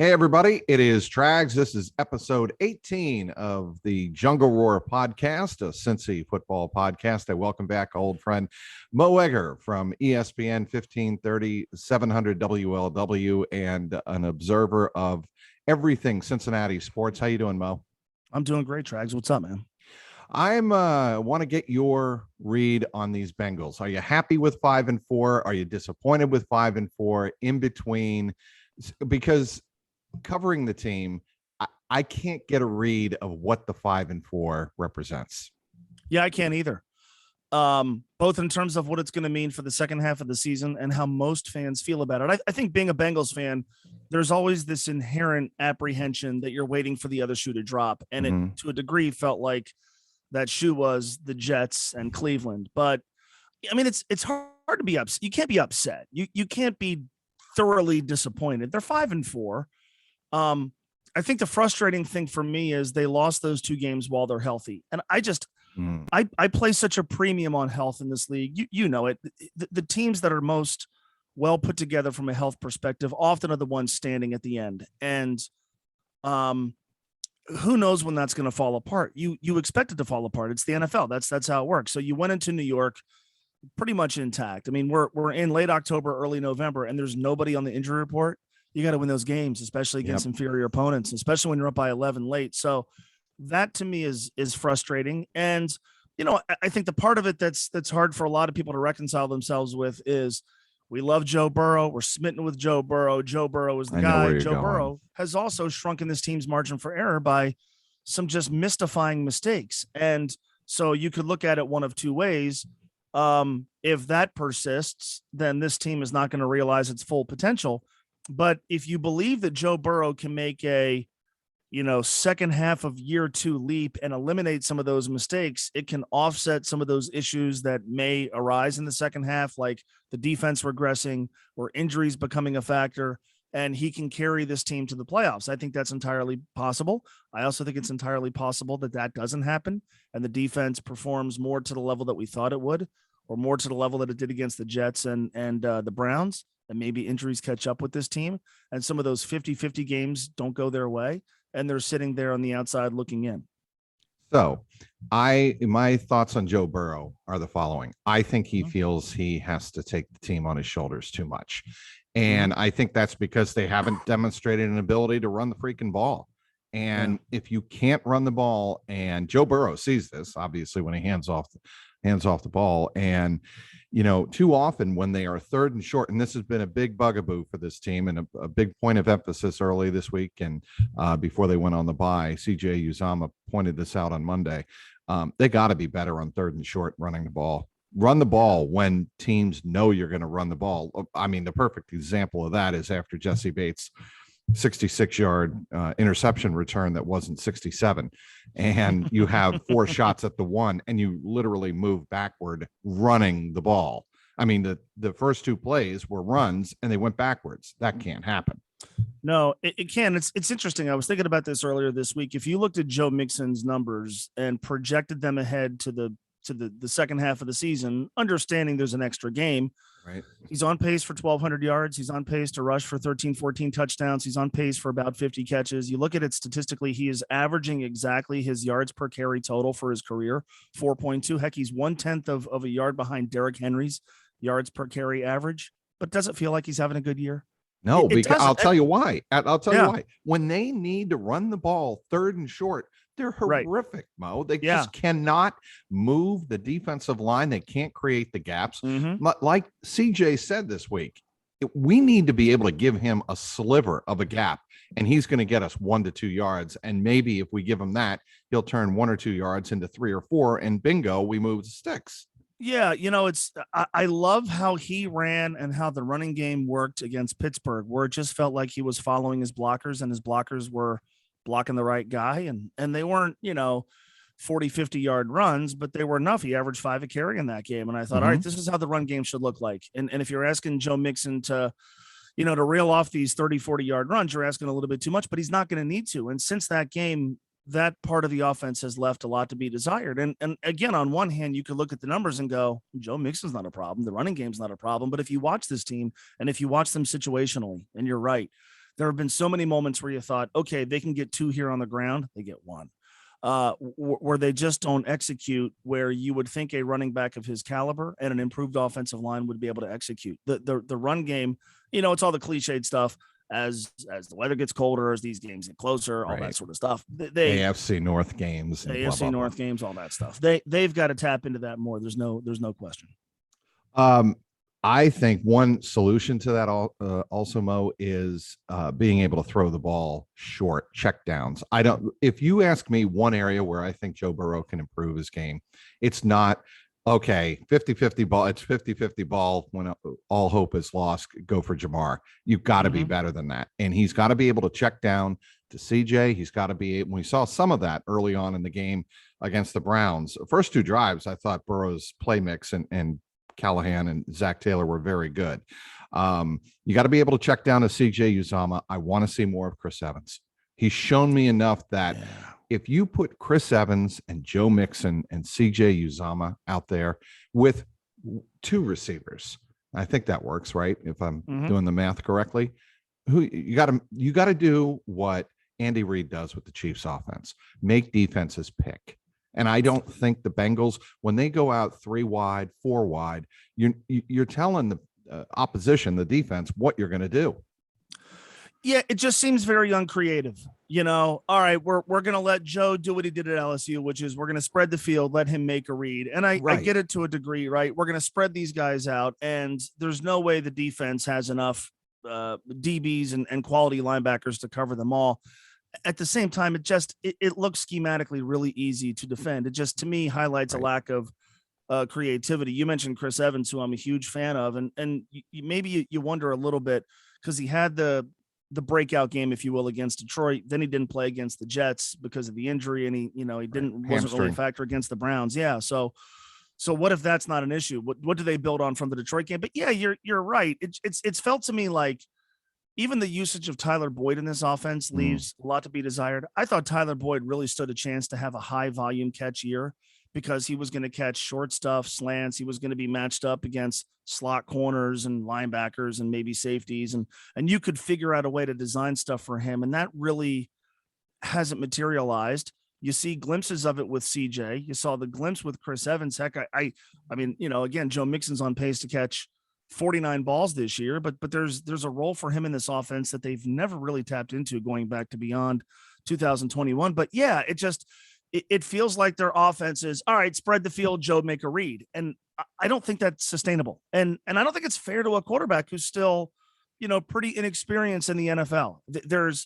Hey, everybody. It is Trags. This is episode 18 of the Jungle Roar podcast, a Cincy football podcast. I welcome back old friend Mo Egger from ESPN 1530, 700 WLW, and an observer of everything Cincinnati sports. How you doing, Mo? I'm doing great, Trags. What's up, man? I'm want to get your read on these Bengals. Are you happy with 5-4? Are you disappointed with 5-4? In between, because covering the team, I can't get a read of what the 5-4 represents. Yeah, I can't either. Both in terms of what it's going to mean for the second half of the season and how most fans feel about it. I think being a Bengals fan, there's always this inherent apprehension that you're waiting for the other shoe to drop. And it, to a degree, felt like that shoe was the Jets and Cleveland. But I mean, it's hard to be upset. You can't be upset. You can't be thoroughly disappointed. They're 5-4. I think the frustrating thing for me is they lost those two games while they're healthy. And I place such a premium on health in this league. You know it. The teams that are most well put together from a health perspective often are the ones standing at the end. And who knows when that's going to fall apart? You expect it to fall apart. It's the NFL. That's how it works. So you went into New York pretty much intact. I mean, we're in late October, early November, and there's nobody on the injury report. You got to win those games, especially against inferior opponents, especially when you're up by 11 late. So that to me is frustrating. And, you know, I think the part of it that's hard for a lot of people to reconcile themselves with is we love Joe Burrow. We're smitten with Joe Burrow. Joe Burrow is the guy. Joe Burrow has also shrunken this team's margin for error by some just mystifying mistakes. And so you could look at it one of two ways. If that persists, then this team is not going to realize its full potential. But if you believe that Joe Burrow can make a, second half of year 2 leap and eliminate some of those mistakes, it can offset some of those issues that may arise in the second half, like the defense regressing or injuries becoming a factor, and he can carry this team to the playoffs. I think that's entirely possible. I also think it's entirely possible that doesn't happen and the defense performs more to the level that we thought it would, or more to the level that it did against the Jets and the Browns. And maybe injuries catch up with this team and some of those 50-50 games don't go their way and they're sitting there on the outside looking in. So my thoughts on Joe Burrow are the following. I think he feels he has to take the team on his shoulders too much. And I think that's because they haven't demonstrated an ability to run the freaking ball. And if you can't run the ball, and Joe Burrow sees this, obviously, when he hands off the ball, and too often when they are third and short, and this has been a big bugaboo for this team and a big point of emphasis early this week, and before they went on the bye, CJ Uzama pointed this out on Monday. They got to be better on third and short running the ball. Run the ball when teams know you're going to run the ball. I mean, the perfect example of that is after Jesse Bates' 66-yard interception return that wasn't 67, and you have 4 shots at the one, and you literally move backward running the ball. I mean, the first 2 plays were runs, and they went backwards. That can't happen. No, it can. It's interesting. I was thinking about this earlier this week. If you looked at Joe Mixon's numbers and projected them ahead to the second half of the season, understanding there's an extra game, right? He's on pace for 1,200 yards. He's on pace to rush for 13, 14 touchdowns. He's on pace for about 50 catches. You look at it statistically, he is averaging exactly his yards per carry total for his career, 4.2. Heck, he's 1/10 of a yard behind Derrick Henry's yards per carry average. But does it feel like he's having a good year? No, because I'll tell you why. I'll tell you why. When they need to run the ball third and short, they're horrific, Mo. They just cannot move the defensive line. They can't create the gaps. Like CJ said this week, we need to be able to give him a sliver of a gap, and he's going to get us 1 to 2 yards. And maybe if we give him that, he'll turn 1 or 2 yards into 3 or 4, and bingo, we move the sticks. Yeah, I love how he ran and how the running game worked against Pittsburgh, where it just felt like he was following his blockers, and his blockers were blocking the right guy, and they weren't 40, 50-yard runs, but they were enough. He averaged 5 a carry in that game, and I thought, all right, this is how the run game should look like. And if you're asking Joe Mixon to reel off these 30, 40-yard runs, you're asking a little bit too much, but he's not going to need to. And since that game, that part of the offense has left a lot to be desired. And again, on one hand, you could look at the numbers and go, Joe Mixon's not a problem. The running game's not a problem. But if you watch this team and if you watch them situationally, and you're right, There have been so many moments where you thought, okay, they can get 2 here on the ground. They get 1. Where they just don't execute, where you would think a running back of his caliber and an improved offensive line would be able to execute. The run game, it's all the cliched stuff. As the weather gets colder, as these games get closer, all that sort of stuff. AFC North games, and AFC North games, all that stuff. They've got to tap into that more. There's no question. I think one solution to that also, Mo, is being able to throw the ball short, check downs. If you ask me one area where I think Joe Burrow can improve his game, it's not, okay, 50-50 ball. It's 50-50 ball when all hope is lost. Go for Jamar. You've got to be better than that. And he's got to be able to check down to CJ. He's got to be, we saw some of that early on in the game against the Browns. The first 2 drives, I thought Burrow's play mix and Callahan and Zach Taylor were very good. You got to be able to check down to CJ Uzomah. I want to see more of Chris Evans. He's shown me enough that if you put Chris Evans and Joe Mixon and CJ Uzomah out there with 2 receivers, I think that works, right? If I'm doing the math correctly, you got to do what Andy Reid does with the Chiefs offense, make defenses pick. And I don't think the Bengals, when they go out 3 wide, 4 wide, you're telling the opposition, the defense, what you're going to do. Yeah, it just seems very uncreative. All right, we're going to let Joe do what he did at LSU, which is we're going to spread the field, let him make a read. And I get it to a degree, right? We're going to spread these guys out, and there's no way the defense has enough DBs and quality linebackers to cover them all. At the same time, it looks schematically really easy to defend. It just, to me, highlights a lack of creativity. You mentioned Chris Evans, who I'm a huge fan of, and maybe you wonder a little bit because he had the breakout game, if you will, against Detroit. Then he didn't play against the Jets because of the injury, and he wasn't really a factor against the Browns. Yeah, so what if that's not an issue? What do they build on from the Detroit game? But yeah, you're right. It's felt to me like even the usage of Tyler Boyd in this offense leaves a lot to be desired. I thought Tyler Boyd really stood a chance to have a high volume catch year because he was going to catch short stuff, slants. He was going to be matched up against slot corners and linebackers and maybe safeties. And you could figure out a way to design stuff for him. And that really hasn't materialized. You see glimpses of it with CJ. You saw the glimpse with Chris Evans. Heck, I mean, again, Joe Mixon's on pace to catch 49 balls this year, but there's a role for him in this offense that they've never really tapped into going back to beyond 2021. But yeah, it feels like their offense is all right. Spread the field, Joe, make a read, and I don't think that's sustainable. And I don't think it's fair to a quarterback who's still, pretty inexperienced in the NFL. There's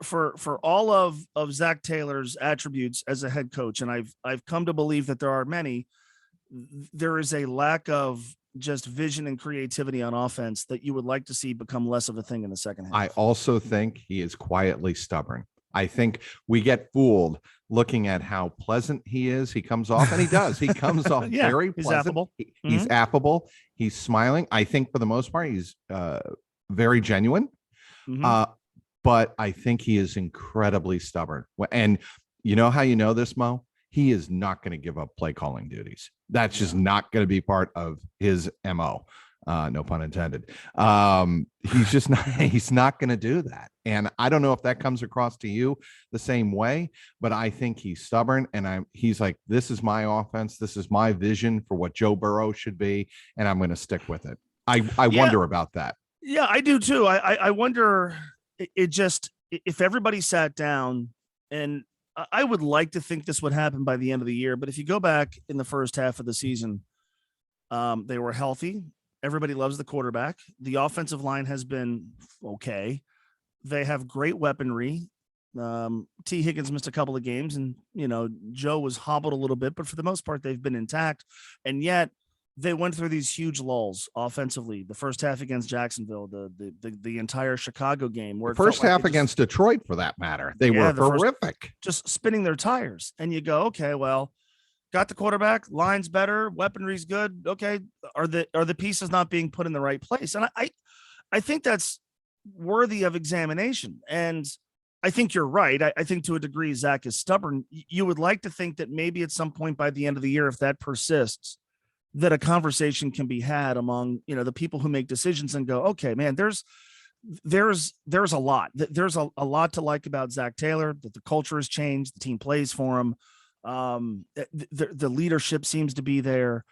for all of Zach Taylor's attributes as a head coach, and I've come to believe that there are many. There is a lack of just vision and creativity on offense that you would like to see become less of a thing in the second half. I also think he is quietly stubborn. I think we get fooled looking at how pleasant he is. He comes off, and he does. He comes off very pleasant. He's affable. He's affable. He's smiling. I think for the most part, he's very genuine. But I think he is incredibly stubborn. And you know how you know this, Mo? He is not going to give up play calling duties. That's just not going to be part of his MO. No pun intended. He's just not, he's not going to do that. And I don't know if that comes across to you the same way, but I think he's stubborn, and he's like, this is my offense. This is my vision for what Joe Burrow should be. And I'm going to stick with it. I wonder about that. Yeah, I do too. I wonder if everybody sat down, and I would like to think this would happen by the end of the year. But if you go back in the first half of the season, they were healthy. Everybody loves the quarterback. The offensive line has been okay. They have great weaponry. T. Higgins missed a couple of games, and Joe was hobbled a little bit, but for the most part, they've been intact. And yet they went through these huge lulls offensively. The first half against Jacksonville, the entire Chicago game, where the first half against Detroit, for that matter, they were horrific, just spinning their tires. And you go, okay, well, got the quarterback, line's better, weaponry's good. Okay, are the pieces not being put in the right place? And I think that's worthy of examination. And I think you're right. I think to a degree, Zach is stubborn. You would like to think that maybe at some point by the end of the year, if that persists, that a conversation can be had among, the people who make decisions and go, okay, man, there's there's a lot. There's a lot to like about Zach Taylor, that the culture has changed. The team plays for him. The leadership seems to be there.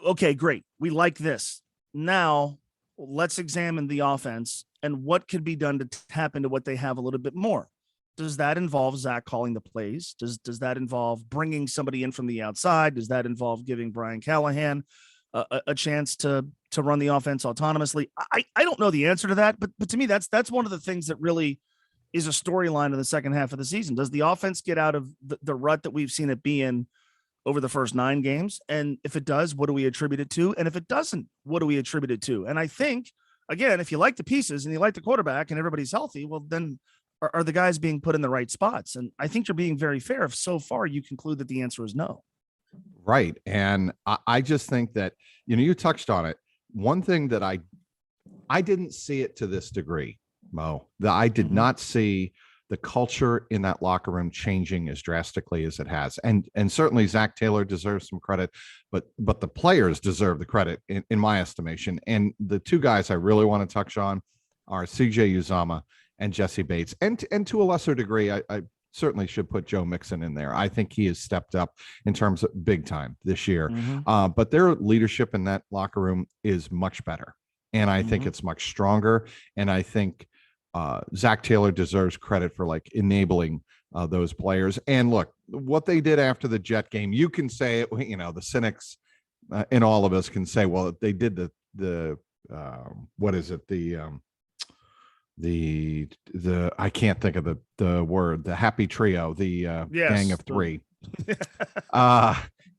Okay, great. We like this. Now let's examine the offense and what could be done to tap into what they have a little bit more. Does that involve Zach calling the plays? Does that involve bringing somebody in from the outside? Does that involve giving Brian Callahan a chance to run the offense autonomously? I don't know the answer to that, but to me, that's one of the things that really is a storyline in the second half of the season. Does the offense get out of the rut that we've seen it be in over the first 9 games? And if it does, what do we attribute it to? And if it doesn't, what do we attribute it to? And I think, again, if you like the pieces and you like the quarterback and everybody's healthy, well, then are the guys being put in the right spots? And I think you're being very fair if so far you conclude that the answer is no. Right. And I just think that, you touched on it. One thing that I didn't see it to this degree, Mo, that I did not see the culture in that locker room changing as drastically as it has. And certainly Zach Taylor deserves some credit, but the players deserve the credit in my estimation. And the two guys I really want to touch on are CJ Uzama and Jesse Bates. And to a lesser degree, I certainly should put Joe Mixon in there. I think he has stepped up in terms of big time this year. But their leadership in that locker room is much better. And I think it's much stronger. And I think Zach Taylor deserves credit for enabling those players. And look, what they did after the Jet game, you can say it, the cynics in all of us can say, well, they did the what is it? The I can't think of the word, the happy trio, the gang of 3.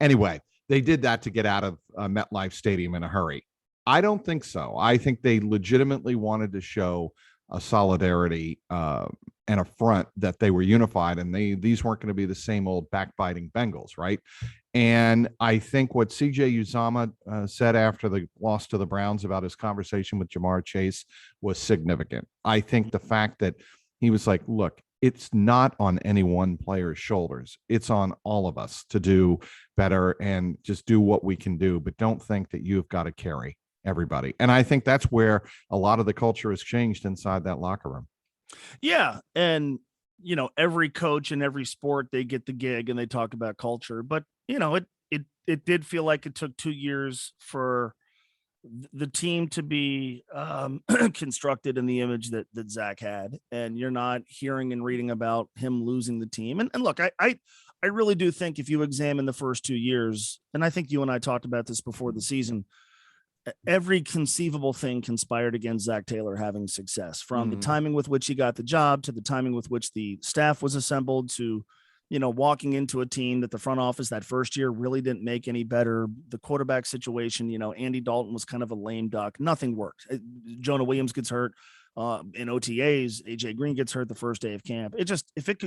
Anyway, they did that to get out of MetLife Stadium in a hurry. I don't think so. I think they legitimately wanted to show a solidarity and a front that they were unified, and these weren't going to be the same old backbiting Bengals, right? And I think what CJ Uzama said after the loss to the Browns about his conversation with Jamar Chase was significant. I think the fact that he was like, look, it's not on any one player's shoulders. It's on all of us to do better and just do what we can do, but don't think that you've got to carry everybody. And I think that's where a lot of the culture has changed inside that locker room. Yeah. And, every coach in every sport, they get the gig and they talk about culture, but it did feel like it took 2 years for the team to be constructed in the image that Zach had. And you're not hearing and reading about him losing the team. And look, I really do think if you examine the first 2 years, and I think you and I talked about this before the season, every conceivable thing conspired against Zach Taylor having success, from the timing with which he got the job to the timing with which the staff was assembled to, walking into a team that the front office that first year really didn't make any better. The quarterback situation, Andy Dalton was kind of a lame duck. Nothing worked. Jonah Williams gets hurt in OTAs. AJ Green gets hurt the first day of camp. If it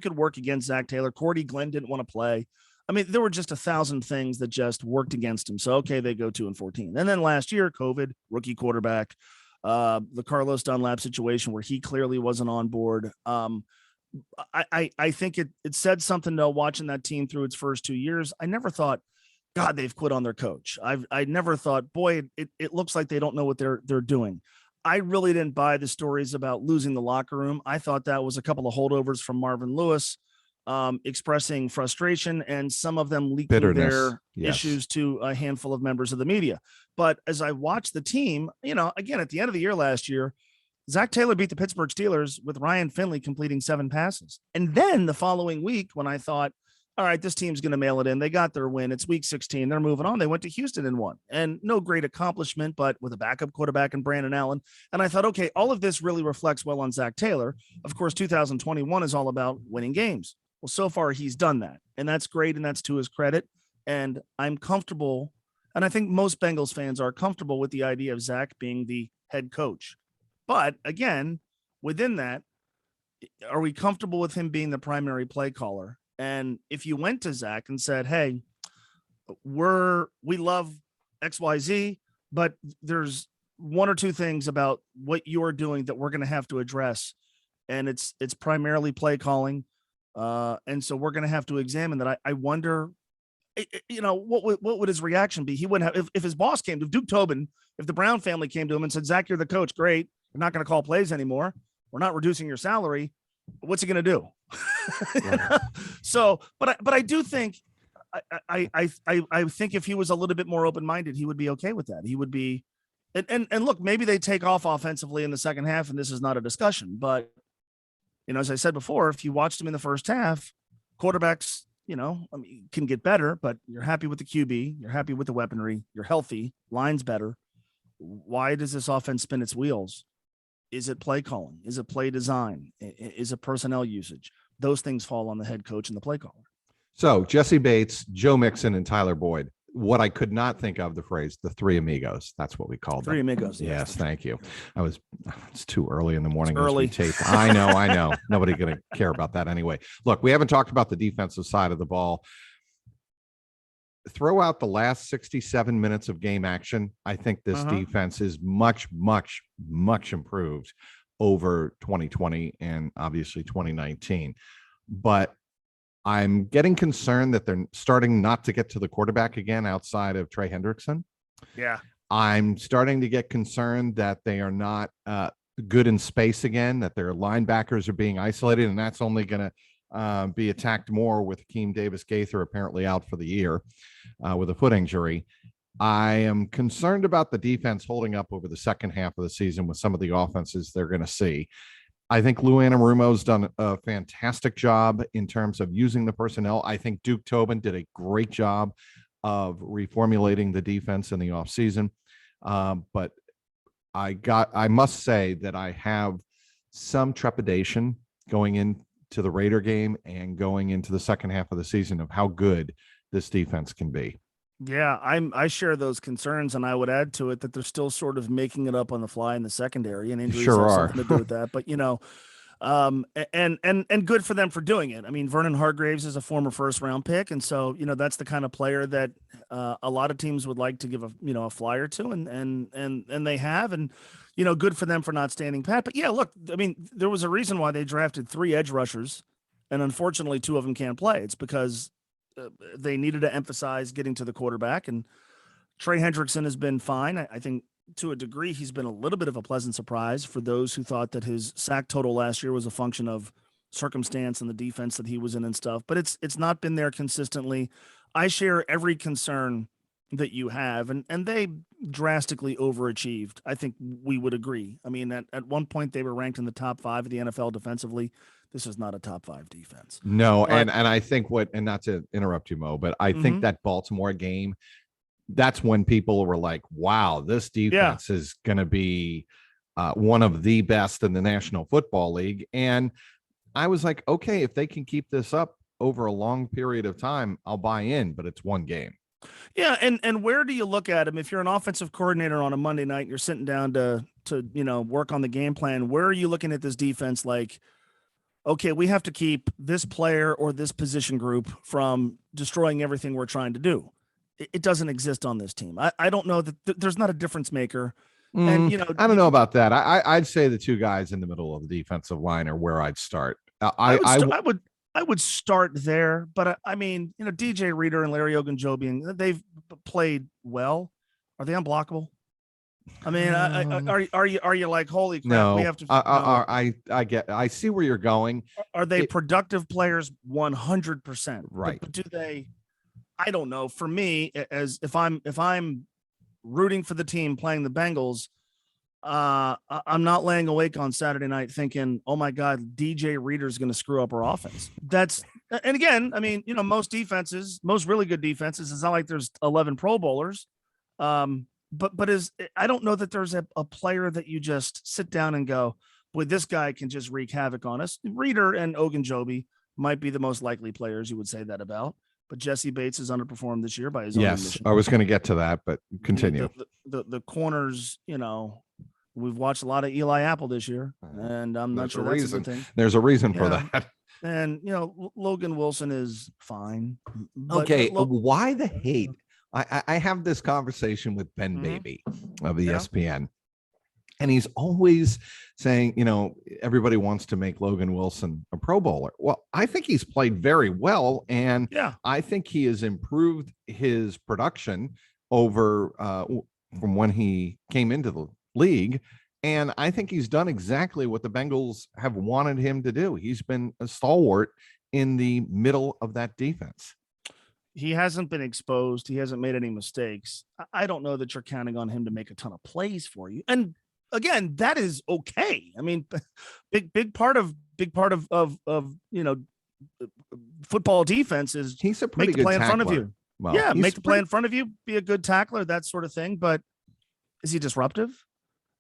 could work against Zach Taylor, Cordy Glenn didn't want to play. I mean, there were just 1,000 things that just worked against him. So, okay, they go 2-14. And then last year, COVID, rookie quarterback, the Carlos Dunlap situation where he clearly wasn't on board. I think it said something, though, watching that team through its first 2 years. I never thought, God, they've quit on their coach. I never thought, boy, it looks like they don't know what they're doing. I really didn't buy the stories about losing the locker room. I thought that was a couple of holdovers from Marvin Lewis, expressing frustration, and some of them leaking their issues to a handful of members of the media. But as I watched the team, again, at the end of the year last year, Zach Taylor beat the Pittsburgh Steelers with Ryan Finley completing 7 passes. And then the following week, when I thought, all right, this team's going to mail it in, they got their win. It's week 16. They're moving on. They went to Houston and won. And no great accomplishment, but with a backup quarterback and Brandon Allen. And I thought, okay, all of this really reflects well on Zach Taylor. Of course, 2021 is all about winning games. Well, so far he's done that, and that's great, and that's to his credit. And I'm comfortable, and I think most Bengals fans are comfortable with the idea of Zach being the head coach. But again, within that, are we comfortable with him being the primary play caller? And if you went to Zach and said, hey, we love XYZ, but there's 1 or 2 things about what you're doing that we're going to have to address, and it's primarily play calling. And so we're going to have to examine that. I wonder, what would his reaction be? He wouldn't have, if his boss came to Duke Tobin, if the Brown family came to him and said, Zach, you're the coach. Great. We're not going to call plays anymore. We're not reducing your salary. What's he going to do? Right. So, but I do think, I think if he was a little bit more open-minded, he would be okay with that. He would be, and look, maybe they take off offensively in the second half, and this is not a discussion, but as I said before, if you watched him in the first half, quarterbacks, can get better, but you're happy with the QB, you're happy with the weaponry, you're healthy, line's better. Why does this offense spin its wheels? Is it play calling? Is it play design? Is it personnel usage? Those things fall on the head coach and the play caller. So Jesse Bates, Joe Mixon, and Tyler Boyd. What I could not think of the phrase, the three amigos. That's what we called them. Three amigos. Yes, thank you. It's too early in the morning. It's early. Tape. I know. Nobody going to care about that anyway. Look, we haven't talked about the defensive side of the ball. Throw out the last 67 minutes of game action. I think this defense is much, much, much improved over 2020 and obviously 2019. But I'm getting concerned that they're starting not to get to the quarterback again outside of Trey Hendrickson. Yeah. I'm starting to get concerned that they are not good in space again, that their linebackers are being isolated, and that's only going to be attacked more with Akeem Davis-Gaither apparently out for the year with a foot injury. I am concerned about the defense holding up over the second half of the season with some of the offenses they're going to see. I think Lou Anarumo's done a fantastic job in terms of using the personnel. I think Duke Tobin did a great job of reformulating the defense in the offseason. But I must say that I have some trepidation going into the Raider game and going into the second half of the season of how good this defense can be. Yeah, I share those concerns, and I would add to it that they're still sort of making it up on the fly in the secondary, and injuries Sure have are. something to do with that. But and good for them for doing it. I mean, Vernon Hargreaves is a former first-round pick, and so that's the kind of player that a lot of teams would like to give a flyer to, and they have, and good for them for not standing pat. But yeah, look, I mean, there was a reason why they drafted 3 edge rushers, and unfortunately 2 of them can't play. It's because they needed to emphasize getting to the quarterback, and Trey Hendrickson has been fine. I think to a degree he's been a little bit of a pleasant surprise for those who thought that his sack total last year was a function of circumstance and the defense that he was in and stuff, but it's not been there consistently. I share every concern that you have, and they drastically overachieved. I think we would agree. I mean, at one point they were ranked in the top 5 of the NFL defensively. This is not a top 5 defense. No, and I think and not to interrupt you, Mo, but I think that Baltimore game, that's when people were like, wow, this defense is going to be one of the best in the National Football League. And I was like, okay, if they can keep this up over a long period of time, I'll buy in, but it's one game. Yeah, and where do you look at him if you're an offensive coordinator on a Monday night, you're sitting down to work on the game plan? Where are you looking at this defense like, okay, we have to keep this player or this position group from destroying everything we're trying to do? It doesn't exist on this team. I don't know that there's not a difference maker. And I don't know about that. I'd say the 2 guys in the middle of the defensive line are where I'd start. I would start there, but I mean, DJ Reader and Larry Ogunjobi, they've played well. Are they unblockable? I mean, are you like, holy crap? No, we have to. I see where you're going. Are they productive players? 100%. Right. But do they? I don't know. For me, as if I'm rooting for the team playing the Bengals, I'm not laying awake on Saturday night thinking, oh my God, DJ Reader's going to screw up our offense. And again, I mean, most really good defenses, it's not like there's 11 Pro Bowlers. But I don't know that there's a player that you just sit down and go, boy, this guy can just wreak havoc on us. Reader and Ogunjobi might be the most likely players you would say that about. But Jesse Bates has underperformed this year by his own admission. I was going to get to that, but continue. The corners, we've watched a lot of Eli Apple this year, and I'm not sure that's a good thing. There's a reason for that. And, Logan Wilson is fine. Okay, why the hate? I have this conversation with Ben Baby of ESPN, and he's always saying, everybody wants to make Logan Wilson a Pro Bowler. Well, I think he's played very well, and I think he has improved his production over from when he came into the league. And I think he's done exactly what the Bengals have wanted him to do. He's been a stalwart in the middle of that defense. He hasn't been exposed. He hasn't made any mistakes. I don't know that you're counting on him to make a ton of plays for you. And again, that is okay. I mean, big part of football defense is he's a pretty make the good play tackler. in front of you. Well, yeah, make the play in front of you, be a good tackler, that sort of thing. But is he disruptive?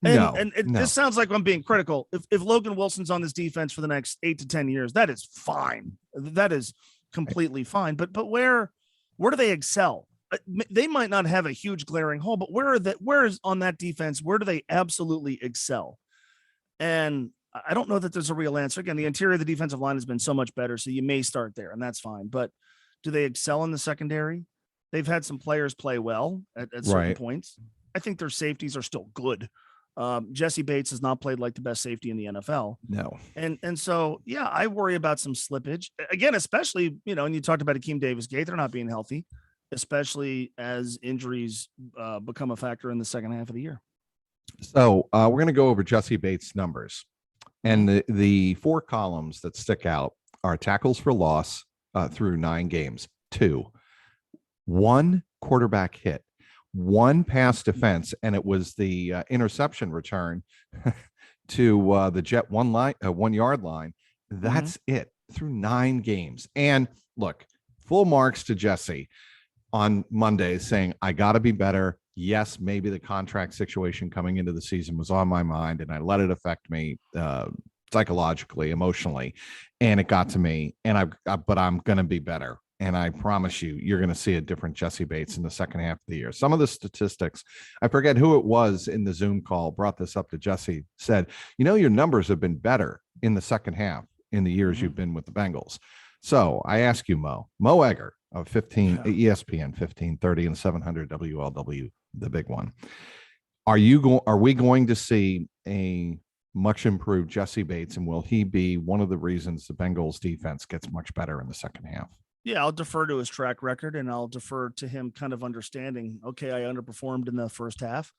And no. This sounds like I'm being critical. If Logan Wilson's on this defense for the next 8 to 10 years, that is fine. That is completely fine. But where do they excel? They might not have a huge glaring hole, but where is on that defense? Where do they absolutely excel? And I don't know that there's a real answer. Again, the interior of the defensive line has been so much better, so you may start there, and that's fine. But do they excel in the secondary? They've had some players play well at certain points. I think their safeties are still good. Jesse Bates has not played like the best safety in the NFL. No. And so, yeah, I worry about some slippage again, especially, and you talked about Akeem Davis-Gaither not being healthy, especially as injuries become a factor in the second half of the year. So we're going to go over Jesse Bates' numbers, and the 4 columns that stick out are tackles for loss through 9 games, 2, 1 quarterback hit, 1 pass defense, and it was the interception return to the Jet 1 yard line. That's it through 9 games. And look, full marks to Jesse on Monday saying, I got to be better. Yes, maybe the contract situation coming into the season was on my mind, and I let it affect me psychologically, emotionally, and it got to me. And but I'm going to be better. And I promise you're going to see a different Jesse Bates in the second half of the year. Some of the statistics, I forget who it was in the Zoom call, brought this up to Jesse, said, your numbers have been better in the second half in the years you've been with the Bengals. So I ask you, Mo Egger of ESPN 1530 and 700 WLW, the big one. Are we going to see a much improved Jesse Bates, and will he be one of the reasons the Bengals defense gets much better in the second half? Yeah, I'll defer to his track record, and I'll defer to him kind of understanding, okay, I underperformed in the first half,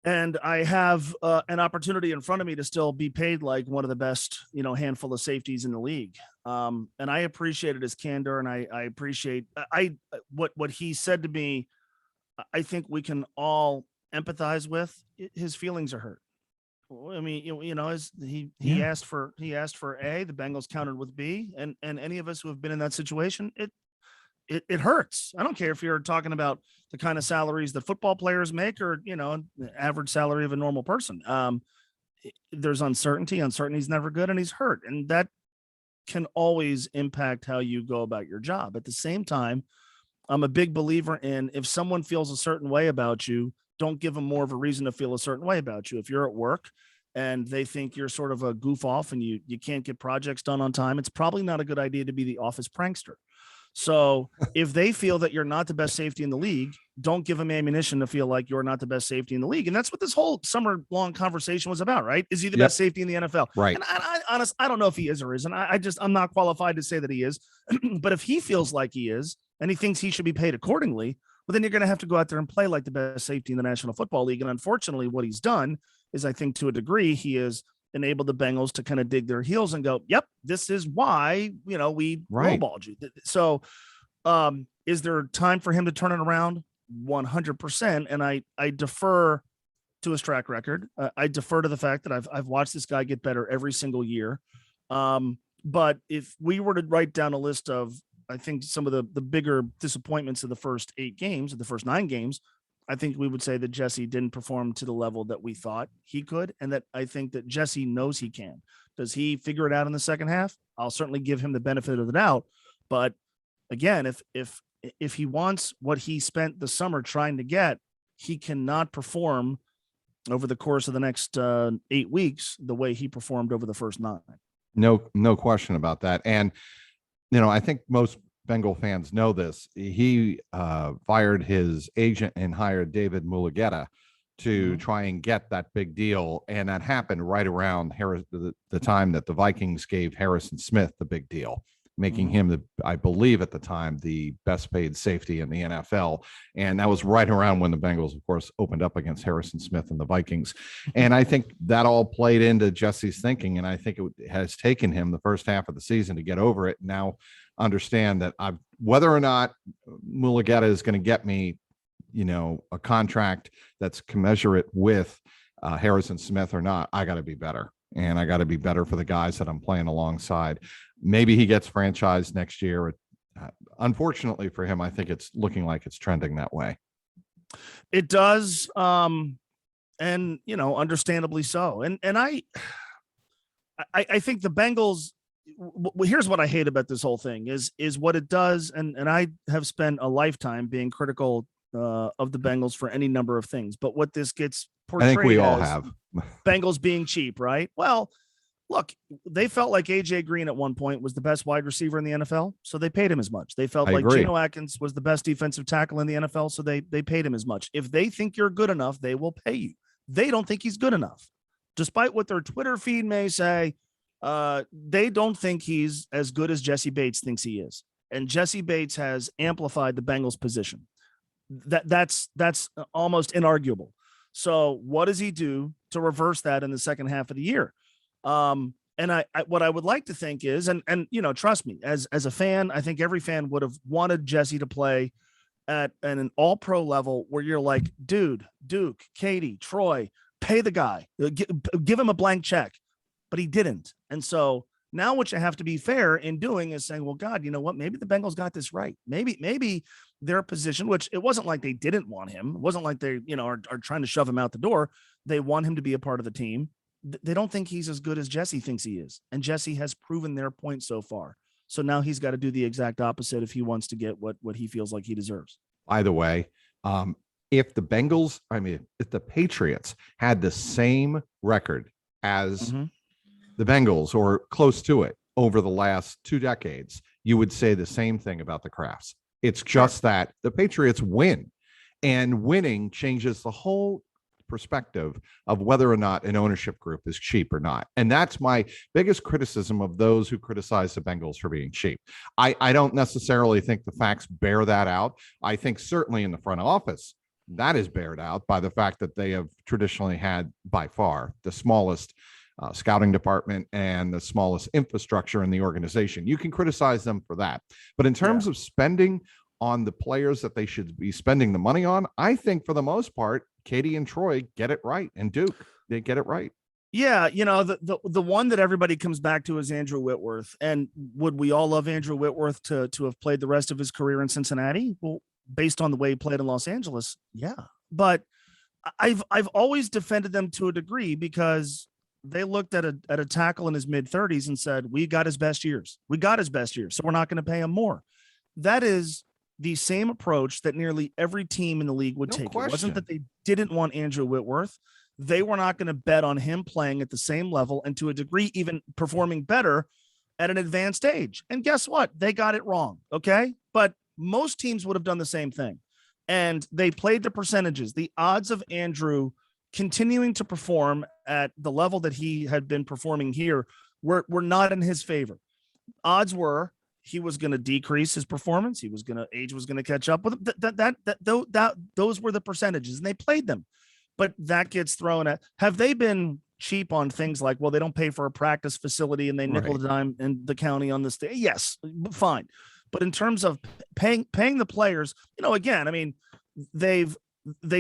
and I have an opportunity in front of me to still be paid like one of the best, handful of safeties in the league. And I appreciated his candor, and I appreciate what he said to me. I think we can all empathize with. His feelings are hurt. I mean, he asked for A, the Bengals countered with B, and any of us who have been in that situation, it hurts. I don't care if you're talking about the kind of salaries that football players make, or the average salary of a normal person. There's uncertainty. Uncertainty is never good, and he's hurt, and that can always impact how you go about your job. At the same time, I'm a big believer in, if someone feels a certain way about you, don't give them more of a reason to feel a certain way about you. If you're at work and they think you're sort of a goof off and you can't get projects done on time, it's probably not a good idea to be the office prankster. So if they feel that you're not the best safety in the league, don't give them ammunition to feel like you're not the best safety in the league. And that's what this whole summer long conversation was about, right? Is he the best safety in the NFL? Right. And I don't know if he is or isn't. I'm not qualified to say that he is, but if he feels like he is, and he thinks he should be paid accordingly, well, then you're going to have to go out there and play like the best safety in the National Football League. And unfortunately, what he's done is, I think to a degree, he has enabled the Bengals to kind of dig their heels and go, yep, this is why, we lowballed you. So is there time for him to turn it around? 100%. And I defer to his track record. I defer to the fact that I've watched this guy get better every single year. But if we were to write down a list of, I think, some of the bigger disappointments of the first 8 games, of the first 9 games, I think we would say that Jesse didn't perform to the level that we thought he could, and that I think that Jesse knows he can. Does he figure it out in the second half? I'll certainly give him the benefit of the doubt. But again, if he wants what he spent the summer trying to get, he cannot perform over the course of the next 8 weeks the way he performed over the first 9. No question about that. And I think most Bengal fans know this. He fired his agent and hired David Mulugheta to try and get that big deal. And that happened right around the time that the Vikings gave Harrison Smith the big deal. making him I believe at the time, the best paid safety in the NFL. And that was right around when the Bengals, of course, opened up against Harrison Smith and the Vikings. And I think that all played into Jesse's thinking. And I think it has taken him the first half of the season to get over it. Now understand that whether or not Mulugeta is going to get me, a contract that's commensurate with Harrison Smith or not, I got to be better. And I got to be better for the guys that I'm playing alongside. Maybe he gets franchised next year. Unfortunately for him, I think it's looking like it's trending that way. It does. And, understandably so. And I think the Bengals, here's what I hate about this whole thing is what it does. And I have spent a lifetime being critical of the Bengals for any number of things, but what this gets portrayed, I think we all have. Bengals being cheap, right? Well, look, they felt like AJ Green at one point was the best wide receiver in the NFL, so they paid him as much. They felt like Geno Atkins was the best defensive tackle in the NFL, so they paid him as much. If they think you're good enough, they will pay you. They don't think he's good enough. Despite what their Twitter feed may say, they don't think he's as good as Jesse Bates thinks he is. And Jesse Bates has amplified the Bengals' position. That's almost inarguable. So what does he do to reverse that in the second half of the year? And I what I would like to think is, and trust me, as a fan, I think every fan would have wanted Jesse to play at an all-pro level where you're like, dude, Duke, Katie, Troy, pay the guy, give him a blank check, but he didn't. And so now what you have to be fair in doing is saying, well, God, you know what? Maybe the Bengals got this right. Maybe their position, which it wasn't like they didn't want him. It wasn't like they, are trying to shove him out the door. They want him to be a part of the team. They don't think he's as good as Jesse thinks he is. And Jesse has proven their point so far. So now he's got to do the exact opposite if he wants to get what he feels like he deserves. By the way, if the Patriots had the same record as the Bengals or close to it over the last 2 decades, you would say the same thing about the Crafts. It's just that the Patriots win, and winning changes the whole perspective of whether or not an ownership group is cheap or not. And that's my biggest criticism of those who criticize the Bengals for being cheap. I don't necessarily think the facts bear that out. I think certainly in the front office, that is bared out by the fact that they have traditionally had by far the smallest scouting department and the smallest infrastructure in the organization. You can criticize them for that. But in terms of spending on the players that they should be spending the money on, I think for the most part, Katie and Troy get it right, and Duke, they get it right. Yeah, the one that everybody comes back to is Andrew Whitworth. And would we all love Andrew Whitworth to have played the rest of his career in Cincinnati? Well, based on the way he played in Los Angeles, yeah. But I've always defended them to a degree because they looked at a tackle in his mid-30s and said, we got his best years. So we're not going to pay him more. That is the same approach that nearly every team in the league would take. It wasn't that they didn't want Andrew Whitworth. They were not going to bet on him playing at the same level and to a degree even performing better at an advanced age. And guess what? They got it wrong. Okay. But most teams would have done the same thing. And they played the percentages. The odds of Andrew continuing to perform at the level that he had been performing here were not in his favor. Odds were he was going to decrease his performance. Age was going to catch up with him. Those were the percentages, and they played them. But that gets thrown at. Have they been cheap on things like, well, they don't pay for a practice facility and they nickel the dime in the county on this day? Yes, fine. But in terms of paying the players, again, I mean, they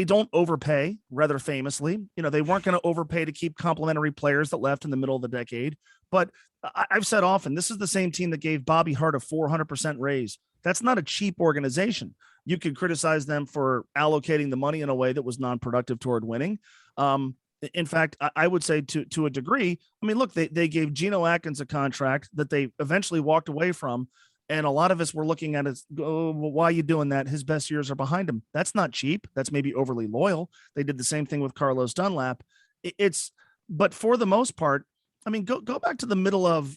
don't overpay, rather famously. They weren't going to overpay to keep complimentary players that left in the middle of the decade. But I've said often, this is the same team that gave Bobby Hart a 400% raise. That's not a cheap organization. You could criticize them for allocating the money in a way that was non-productive toward winning. In fact, I would say to a degree, I mean, look, they gave Geno Atkins a contract that they eventually walked away from. And a lot of us were looking at it, well, why are you doing that? His best years are behind him. That's not cheap. That's maybe overly loyal. They did the same thing with Carlos Dunlap. But for the most part, I mean, go back to the middle of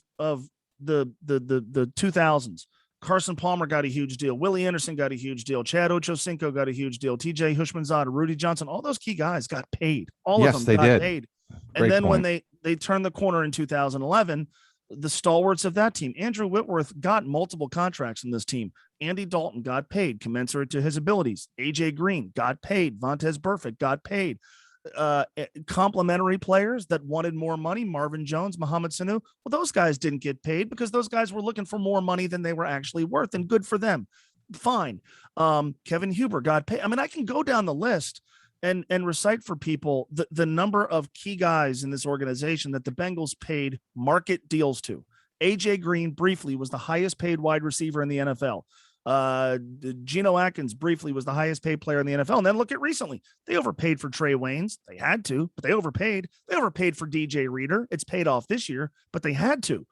the 2000s. Carson Palmer got a huge deal. Willie Anderson got a huge deal. Chad Ochocinco got a huge deal. TJ Hushmanzada, Rudy Johnson, all those key guys got paid. All of them got paid. And then when they turned the corner in 2011, the stalwarts of that team. Andrew Whitworth got multiple contracts in this team. Andy Dalton got paid commensurate to his abilities. AJ Green got paid. Vontez Burfict got paid. Complementary players that wanted more money, Marvin Jones, Mohamed Sanu. Well, those guys didn't get paid because those guys were looking for more money than they were actually worth, and good for them. Fine. Kevin Huber got paid. I mean, I can go down the list and recite for people the number of key guys in this organization that the Bengals paid market deals to. AJ Green briefly was the highest paid wide receiver in the NFL. Geno Atkins briefly was the highest paid player in the NFL. And then look at recently, they overpaid for Trey Waynes. They had to, but they overpaid. They overpaid for DJ Reader. It's paid off this year, but they had to.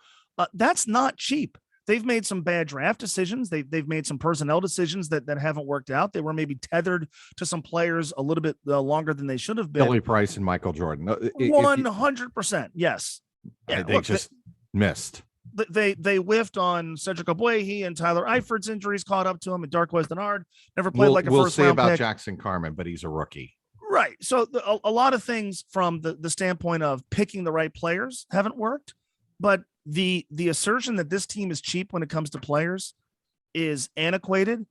That's not cheap. They've made some bad draft decisions. They've made some personnel decisions that haven't worked out. They were maybe tethered to some players a little bit longer than they should have been. Billy Price and Michael Jordan. 100%. Yes. Yeah, they just missed. They whiffed on Cedric Ogbuehi, and Tyler Eifert's injuries caught up to him, and Darqueze Dennard never played like a we'll first say round about pick. Jackson Carman, but he's a rookie. Right. So a lot of things from the standpoint of picking the right players haven't worked, but the assertion that this team is cheap when it comes to players is antiquated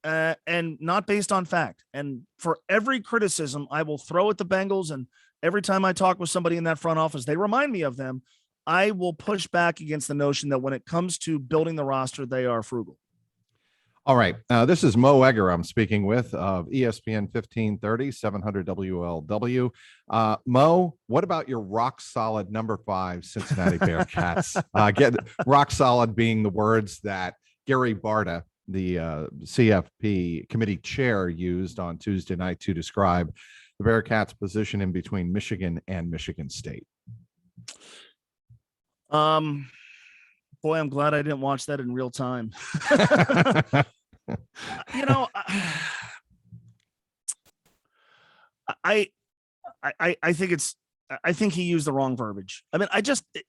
and not based on fact. And for every criticism I will throw at the Bengals, and every time I talk with somebody in that front office, they remind me of them, I will push back against the notion that when it comes to building the roster, they are frugal. All right. This is Mo Egger I'm speaking with of ESPN 1530, 700 WLW. Mo, what about your rock solid number 5 Cincinnati Bearcats? Get rock solid being the words that Gary Barta, the CFP committee chair, used on Tuesday night to describe the Bearcats' position in between Michigan and Michigan State. Boy, I'm glad I didn't watch that in real time. You know, I think he used the wrong verbiage. I mean,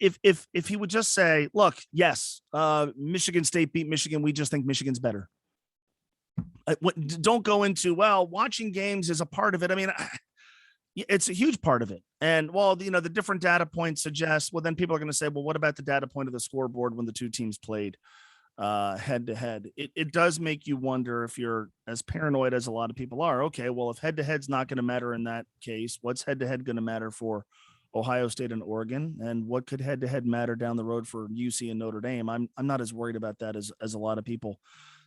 if he would just say, look, yes, Michigan State beat Michigan. We just think Michigan's better. Don't go into, well, watching games is a part of it. I mean, it's a huge part of it. And while, the different data points suggest, well, then people are going to say, well, what about the data point of the scoreboard when the two teams played head to head? It does make you wonder if you're as paranoid as a lot of people are. Okay, well, if head to head's not going to matter in that case, what's head to head going to matter for Ohio State and Oregon? And what could head to head matter down the road for UC and Notre Dame? I'm not as worried about that as a lot of people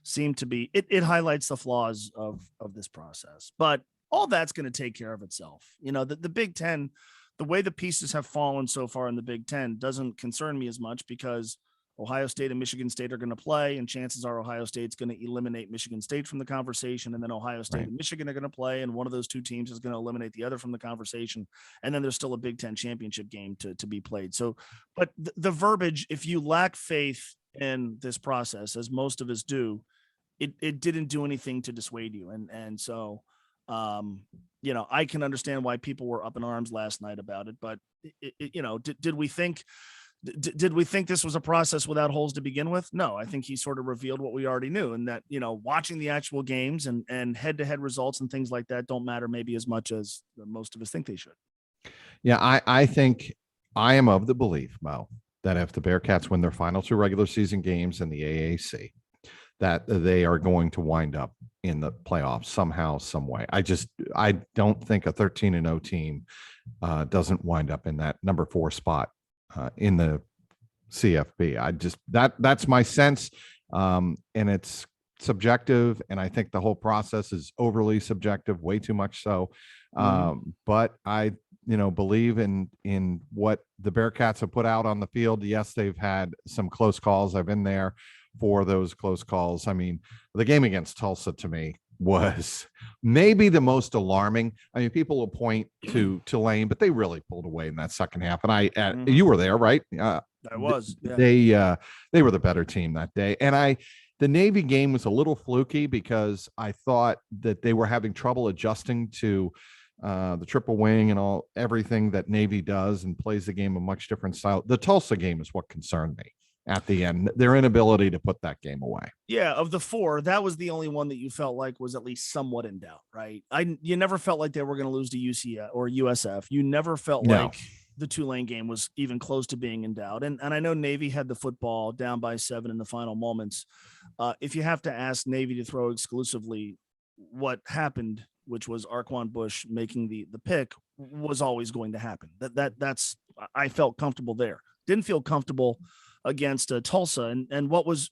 seem to be. It highlights the flaws of this process, but all that's going to take care of itself. The Big Ten, the way the pieces have fallen so far in the Big Ten doesn't concern me as much, because Ohio State and Michigan State are going to play, and chances are Ohio State's going to eliminate Michigan State from the conversation, and then Ohio State and Michigan are going to play, and one of those two teams is going to eliminate the other from the conversation, and then there's still a Big Ten championship game to be played. So, but the verbiage, if you lack faith in this process, as most of us do, it didn't do anything to dissuade you, and so. I can understand why people were up in arms last night about it, but did we think this was a process without holes to begin with? No, I think he sort of revealed what we already knew, and that, watching the actual games and head-to-head results and things like that don't matter maybe as much as most of us think they should. Yeah, I think I am of the belief, Mo, that if the Bearcats win their final 2 regular season games in the AAC, that they are going to wind up in the playoffs somehow, some way. I don't think a 13-0 team doesn't wind up in that number 4 spot in the CFP. That's my sense. And it's subjective. And I think the whole process is overly subjective, way too much so. But I, believe in what the Bearcats have put out on the field. Yes, they've had some close calls. I've been there for those close calls. I mean, the game against Tulsa to me was maybe the most alarming. I mean, people will point to Tulane, but they really pulled away in that second half. And you were there, right? I was. Yeah. They were the better team that day. And the Navy game was a little fluky because I thought that they were having trouble adjusting to the triple wing and everything that Navy does, and plays the game a much different style. The Tulsa game is what concerned me at the end, their inability to put that game away. Yeah, of the 4, that was the only one that you felt like was at least somewhat in doubt, right? You never felt like they were going to lose to UCF or USF. You never felt like the Tulane game was even close to being in doubt. And I know Navy had the football down by 7 in the final moments. If you have to ask Navy to throw exclusively, what happened, which was Arquan Bush making the pick, was always going to happen. That's I felt comfortable there. Didn't feel comfortable against Tulsa. And what was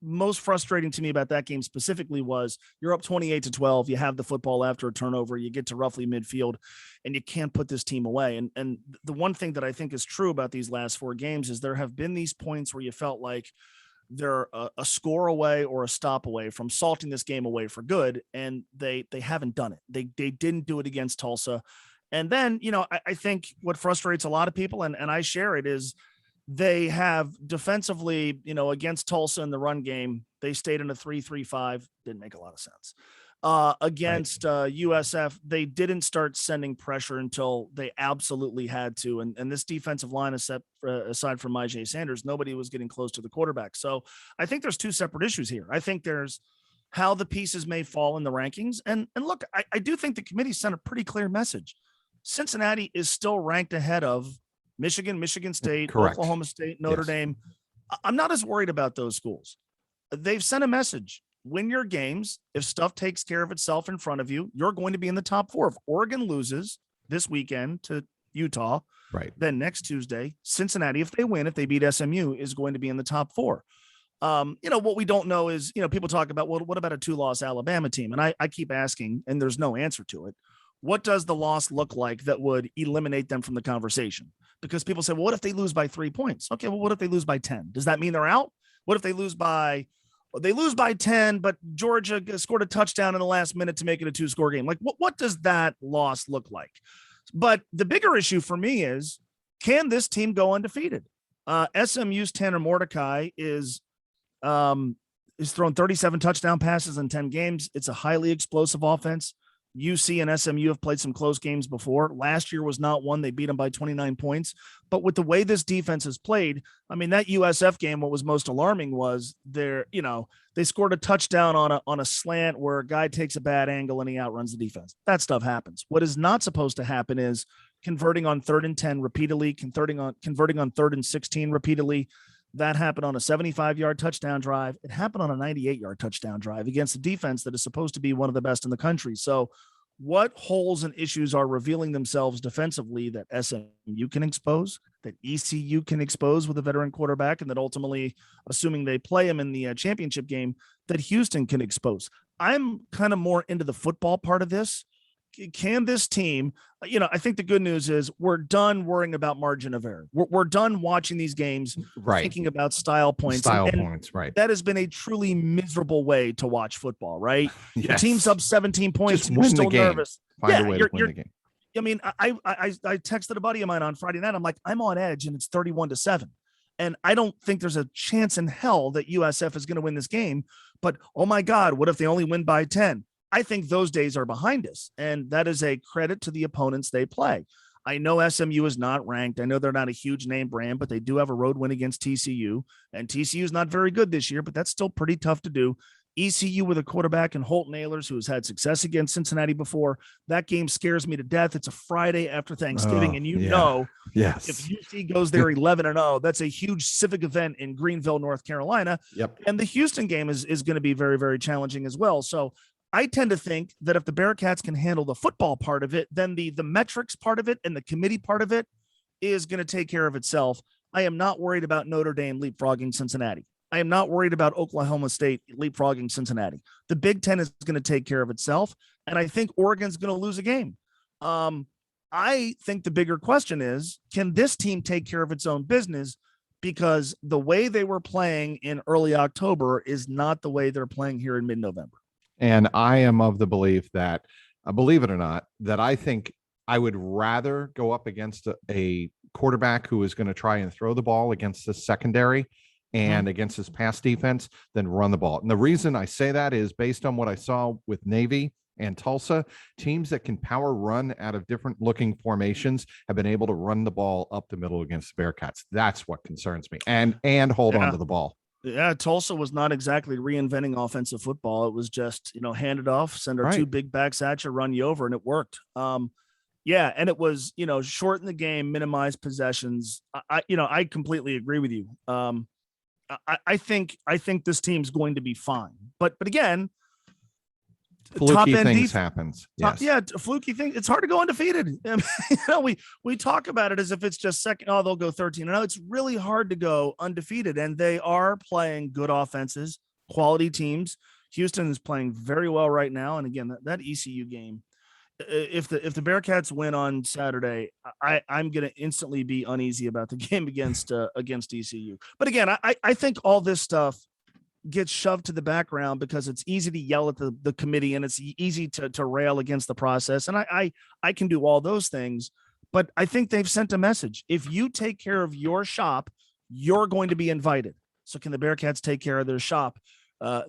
most frustrating to me about that game specifically was you're up 28-12. You have the football after a turnover. You get to roughly midfield, and you can't put this team away. And the one thing that I think is true about these last 4 games is there have been these points where you felt like they're a score away or a stop away from salting this game away for good, and they haven't done it. They didn't do it against Tulsa. And then, I think what frustrates a lot of people, and I share it, is they have defensively, against Tulsa in the run game, they stayed in a 3-3-5. Didn't make a lot of sense. Against USF, they didn't start sending pressure until they absolutely had to. And this defensive line, aside from Myjai Sanders, nobody was getting close to the quarterback. So I think there's 2 separate issues here. I think there's how the pieces may fall in the rankings. And look, I do think the committee sent a pretty clear message. Cincinnati is still ranked ahead of Michigan, Michigan State, Correct. Oklahoma State, Notre Dame. I'm not as worried about those schools. They've sent a message. Win your games. If stuff takes care of itself in front of you, you're going to be in the top 4. If Oregon loses this weekend to Utah, right, then next Tuesday, Cincinnati, if they beat SMU, is going to be in the top 4. What we don't know is, people talk about, well, what about a 2-loss Alabama team? And I keep asking, and there's no answer to it. What does the loss look like that would eliminate them from the conversation? Because people say, well, what if they lose by 3 points? Okay, well, what if they lose by 10? Does that mean they're out? What if they lose by 10, but Georgia scored a touchdown in the last minute to make it a 2-score game? Like, what does that loss look like? But the bigger issue for me is, can this team go undefeated? SMU's Tanner Mordecai is thrown 37 touchdown passes in 10 games. It's a highly explosive offense. UC and SMU have played some close games before. Last year was not one. They beat them by 29 points. But with the way this defense has played, I mean, that USF game, what was most alarming was they scored a touchdown on a slant where a guy takes a bad angle and he outruns the defense. That stuff happens. What is not supposed to happen is converting on 3rd and 10 repeatedly, converting on 3rd and 16 repeatedly. That happened on a 75-yard touchdown drive. It happened on a 98-yard touchdown drive against a defense that is supposed to be one of the best in the country. So what holes and issues are revealing themselves defensively that SMU can expose, that ECU can expose with a veteran quarterback, and that ultimately, assuming they play him in the championship game, that Houston can expose? I'm kind of more into the football part of this. Can this team, I think the good news is we're done worrying about margin of error. We're done watching these games, thinking about style points. Right. That has been a truly miserable way to watch football, right? Yes. Your team's up 17 points. Just and you're win still the game. nervous. Find a way to win the game. I mean, I texted a buddy of mine on Friday night. I'm like, I'm on edge and it's 31-7. And I don't think there's a chance in hell that USF is going to win this game. But, oh my God, what if they only win by 10? I think those days are behind us, and that is a credit to the opponents they play. I know SMU is not ranked. I know they're not a huge name brand, but they do have a road win against TCU, and TCU is not very good this year, but that's still pretty tough to do. ECU with a quarterback in Holton Ahlers, who has had success against Cincinnati before. That game scares me to death. It's a Friday after Thanksgiving, and yes, if UC goes there 11-0, that's a huge civic event in Greenville, North Carolina. Yep. And the Houston game is going to be very, very challenging as well. So I tend to think that if the Bearcats can handle the football part of it, then the metrics part of it and the committee part of it is going to take care of itself. I am not worried about Notre Dame leapfrogging Cincinnati. I am not worried about Oklahoma State leapfrogging Cincinnati. The Big Ten is going to take care of itself, and I think Oregon's going to lose a game. I think the bigger question is, can this team take care of its own business? Because the way they were playing in early October is not the way they're playing here in mid-November. And I am of the belief that, believe it or not, that I think I would rather go up against a quarterback who is going to try and throw the ball against the secondary and against his pass defense than run the ball. And the reason I say that is based on what I saw with Navy and Tulsa. Teams that can power run out of different looking formations have been able to run the ball up the middle against the Bearcats. That's what concerns me, and hold on to the ball. Yeah, Tulsa was not exactly reinventing offensive football. It was just, hand it off, send our 2 big backs at you, run you over, and it worked. Yeah, and it was, shorten the game, minimize possessions. I completely agree with you. I think this team's going to be fine. But again, top Fluky end things happens. Yes. yeah, fluky thing. It's hard to go undefeated. We talk about it as if it's just second. Oh, they'll go 13. No, it's really hard to go undefeated, and they are playing good offenses, quality teams. Houston is playing very well right now, and again, that ECU game. If the Bearcats win on Saturday, I'm going to instantly be uneasy about the game against ECU. But again, I think all this stuff gets shoved to the background because it's easy to yell at the committee and it's easy to rail against the process. And I can do all those things, but I think they've sent a message. If you take care of your shop, you're going to be invited. So can the Bearcats take care of their shop?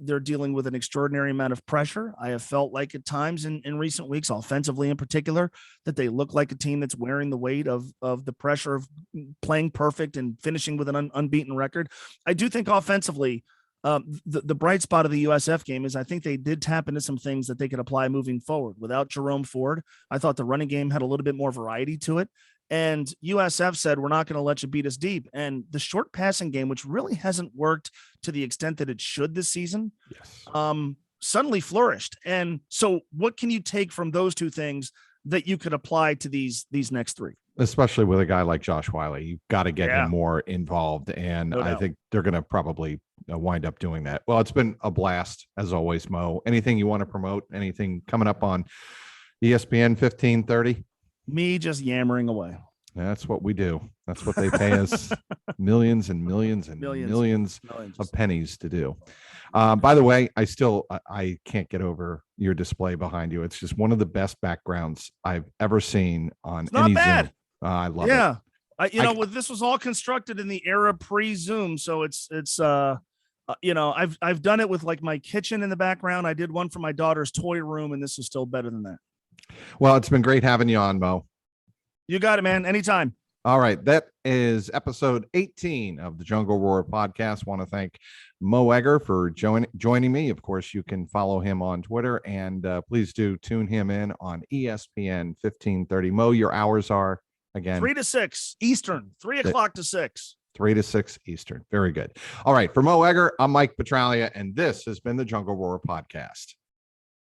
They're dealing with an extraordinary amount of pressure. I have felt like at times in recent weeks, offensively in particular, that they look like a team that's wearing the weight of the pressure of playing perfect and finishing with an unbeaten record. I do think offensively, the bright spot of the USF game is I think they did tap into some things that they could apply moving forward. Without Jerome Ford, I thought the running game had a little bit more variety to it. And USF said, we're not going to let you beat us deep. And the short passing game, which really hasn't worked to the extent that it should this season, suddenly flourished. And so what can you take from those two things that you could apply to these next three? Especially with a guy like Josh Wiley, you've got to get him more involved. And No I doubt. think they're going to probably wind up doing that. Well, it's been a blast as always, Mo. Anything you want to promote? Anything coming up on ESPN 1530? Me just yammering away. That's what we do. That's what they pay us millions and millions and millions of pennies to do. By the way, I can't get over your display behind you. It's just one of the best backgrounds I've ever seen on any Zoom. I love it. This was all constructed in the era pre-Zoom, so it's I've done it with like my kitchen in the background. I did one for my daughter's toy room, and this is still better than that. Well, it's been great having you on, Mo. You got it, man. Anytime. All right. That is episode 18 of the Jungle Roar podcast. Want to thank Mo Egger for joining me. Of course, you can follow him on Twitter, and please do tune him in on ESPN 1530. Mo, your hours are again 3 to 6 Eastern, 3 o'clock to 6. 3 to 6 Eastern. Very good. All right. For Mo Egger, I'm Mike Petraglia, and this has been the Jungle Roar podcast.